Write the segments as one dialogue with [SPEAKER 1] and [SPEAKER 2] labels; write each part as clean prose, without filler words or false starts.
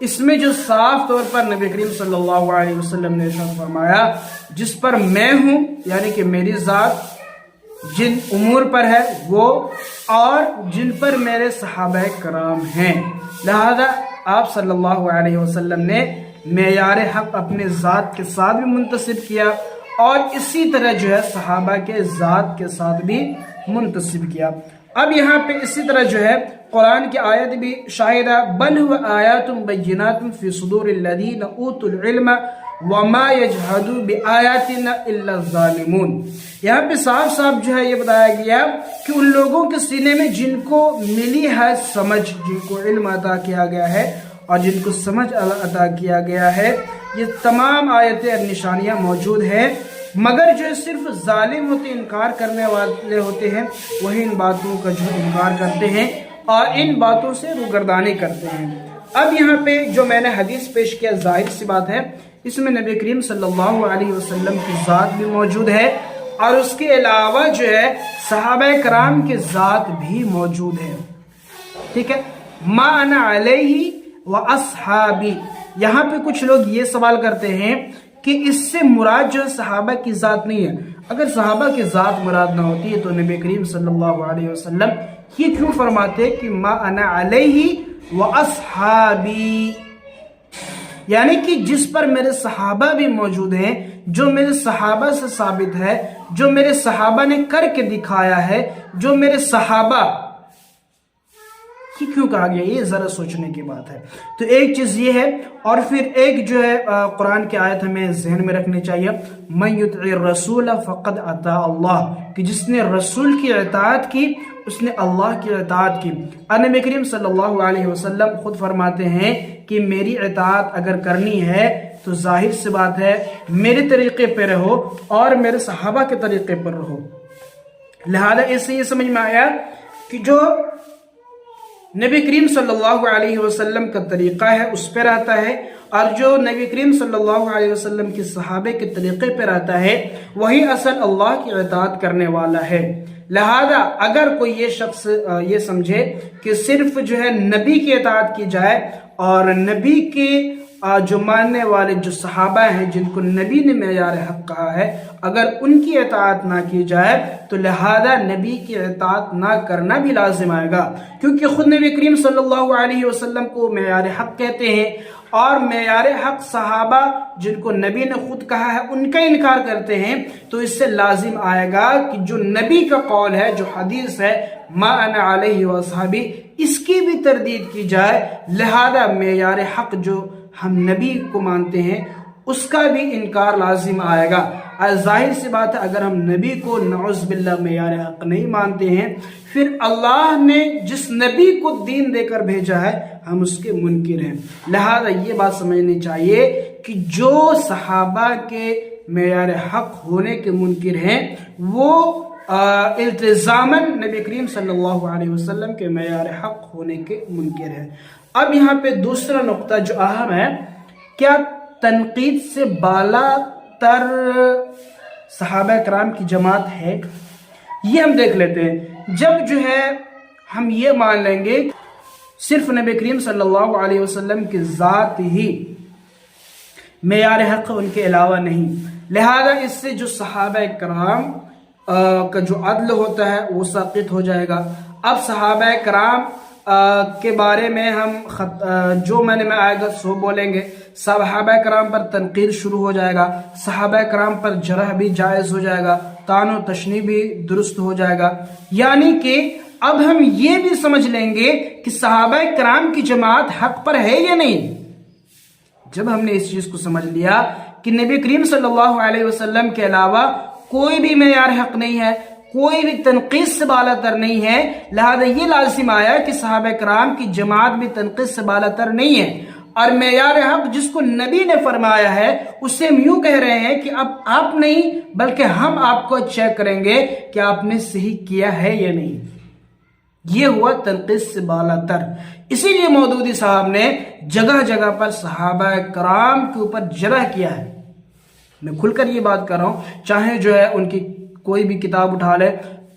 [SPEAKER 1] اس میں جو صاف طور پر نبی کریم صلی اللہ علیہ وسلم نے ارشاد فرمایا جس پر میں ہوں یعنی کہ میری ذات جن امور پر ہے وہ اور جن پر میرے صحابہ کرام ہیں، لہذا آپ صلی اللہ علیہ وسلم نے معیار حق اپنے ذات کے ساتھ بھی منتسب کیا اور اسی طرح جو ہے صحابہ کے ذات کے ساتھ بھی منتسب کیا۔ اب یہاں پہ اسی طرح جو ہے قرآن کی آیت بھی شاہدہ بل هو آیات بینات فی صدور الذین اوتوا العلم وما یجحد بآیاتنا الا الظالمون، یہاں پہ صاف صاف جو ہے یہ بتایا گیا کہ ان لوگوں کے سینے میں جن کو ملی ہے سمجھ، جن کو علم عطا کیا گیا ہے اور جن کو سمجھ عطا کیا گیا ہے، یہ تمام آیتیں اور نشانیاں موجود ہیں، مگر جو صرف ظالم ہوتے انکار کرنے والے ہوتے ہیں وہی ان باتوں کا جو انکار کرتے ہیں اور ان باتوں سے روگردانی کرتے ہیں۔ اب یہاں پہ جو میں نے حدیث پیش کیا ظاہر سی بات ہے، اس میں نبی کریم صلی اللہ علیہ وسلم کی ذات بھی موجود ہے اور اس کے علاوہ جو ہے صحابہ کرام کی ذات بھی موجود ہے، ٹھیک ہے۔ ما انا علیہ و اصحابی، یہاں پہ کچھ لوگ یہ سوال کرتے ہیں کہ اس سے مراد جو صحابہ کی ذات نہیں ہے، اگر صحابہ کی ذات مراد نہ ہوتی ہے تو نبی کریم صلی اللہ علیہ وسلم یہ کیوں فرماتے کہ ما انا علیہ و اصحابی، یعنی کہ جس پر میرے صحابہ بھی موجود ہیں، جو میرے صحابہ سے ثابت ہے، جو میرے صحابہ نے کر کے دکھایا ہے، جو میرے صحابہ، کیوں کہا گیا یہ ذرا سوچنے کی بات ہے۔ تو ایک چیز یہ ہے، اور پھر ایک جو ہے قرآن کی آیت ہمیں ذہن میں رکھنی چاہیے، من یطع الرسول فقد اطاع اللہ، کہ جس نے رسول کی اطاعت کی اس نے اللہ کی اطاعت کی۔ نبی کریم صلی اللہ علیہ وسلم خود فرماتے ہیں کہ میری اطاعت اگر کرنی ہے تو ظاہر سی بات ہے میرے طریقے پہ رہو اور میرے صحابہ کے طریقے پر رہو۔ لہذا اس سے یہ سمجھ میں آیا کہ جو نبی کریم صلی اللہ علیہ وسلم کا طریقہ ہے اس پہ رہتا ہے، اور جو نبی کریم صلی اللہ علیہ وسلم کے صحابے کے طریقے پہ رہتا ہے وہی اصل اللہ کی اطاعت کرنے والا ہے۔ لہذا اگر کوئی یہ شخص یہ سمجھے کہ صرف جو ہے نبی کی اطاعت کی جائے اور نبی کے جو ماننے والے جو صحابہ ہیں جن کو نبی نے معیار حق کہا ہے اگر ان کی اطاعت نہ کی جائے تو لہذا نبی کی اطاعت نہ کرنا بھی لازم آئے گا، کیونکہ خود نبی کریم صلی اللہ علیہ وسلم کو معیار حق کہتے ہیں اور معیار حق صحابہ جن کو نبی نے خود کہا ہے ان کا انکار کرتے ہیں، تو اس سے لازم آئے گا کہ جو نبی کا قول ہے، جو حدیث ہے ما انا علیہ وصحابی، اس کی بھی تردید کی جائے۔ لہذا معیار حق جو ہم نبی کو مانتے ہیں اس کا بھی انکار لازم آئے گا۔ ظاہر سی بات ہے اگر ہم نبی کو نعوذ باللہ معیار حق نہیں مانتے ہیں، پھر اللہ نے جس نبی کو دین دے کر بھیجا ہے ہم اس کے منکر ہیں۔ لہذا یہ بات سمجھنی چاہیے کہ جو صحابہ کے معیار حق ہونے کے منکر ہیں وہ التزاماً نبی کریم صلی اللہ علیہ وسلم کے معیار حق ہونے کے منکر ہیں۔ اب یہاں پہ دوسرا نقطہ جو اہم ہے، کیا تنقید سے بالا تر صحابہ کرام کی جماعت ہے؟ یہ ہم دیکھ لیتے ہیں۔ جب جو ہے ہم یہ مان لیں گے صرف نبی کریم صلی اللہ علیہ وسلم کی ذات ہی معیار حق ان کے علاوہ نہیں، لہذا اس سے جو صحابہ کرام کا جو عدل ہوتا ہے وہ ساقط ہو جائے گا۔ اب صحابہ کرام کے بارے میں ہم جو میں آئے گا سو بولیں گے، صحابہ کرام پر تنقید شروع ہو جائے گا، صحابہ کرام پر جرح بھی جائز ہو جائے گا، طعن و تشنیع بھی درست ہو جائے گا، یعنی کہ اب ہم یہ بھی سمجھ لیں گے کہ صحابہ کرام کی جماعت حق پر ہے یا نہیں۔ جب ہم نے اس چیز کو سمجھ لیا کہ نبی کریم صلی اللہ علیہ وسلم کے علاوہ کوئی بھی معیار حق نہیں ہے، کوئی بھی تنقید سے بالا تر نہیں ہے، لہذا یہ لازم آیا کہ صحابہ کرام کی جماعت بھی تنقید سے بالا تر نہیں ہے، اور معیار حق جس کو نبی نے فرمایا ہے اس سے ہم یوں کہہ رہے ہیں کہ اب آپ نہیں بلکہ ہم آپ کو چیک کریں گے کہ آپ نے صحیح کیا ہے یا نہیں۔ یہ ہوا تنقید سے بالا تر۔ اسی لیے مودودی صاحب نے جگہ جگہ پر صحابہ کرام کے اوپر جرح کیا ہے۔ میں کھل کر یہ بات کر رہا ہوں، چاہے جو ہے ان کی کوئی بھی کتاب اٹھا لے،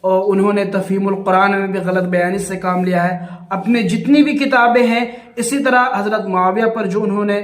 [SPEAKER 1] اور انہوں نے تفہیم القرآن میں بھی غلط بیانی سے کام لیا ہے. اپنے جتنی بھی کتابیں ہیں اسی طرح حضرت معاویہ پر جو انہوں نے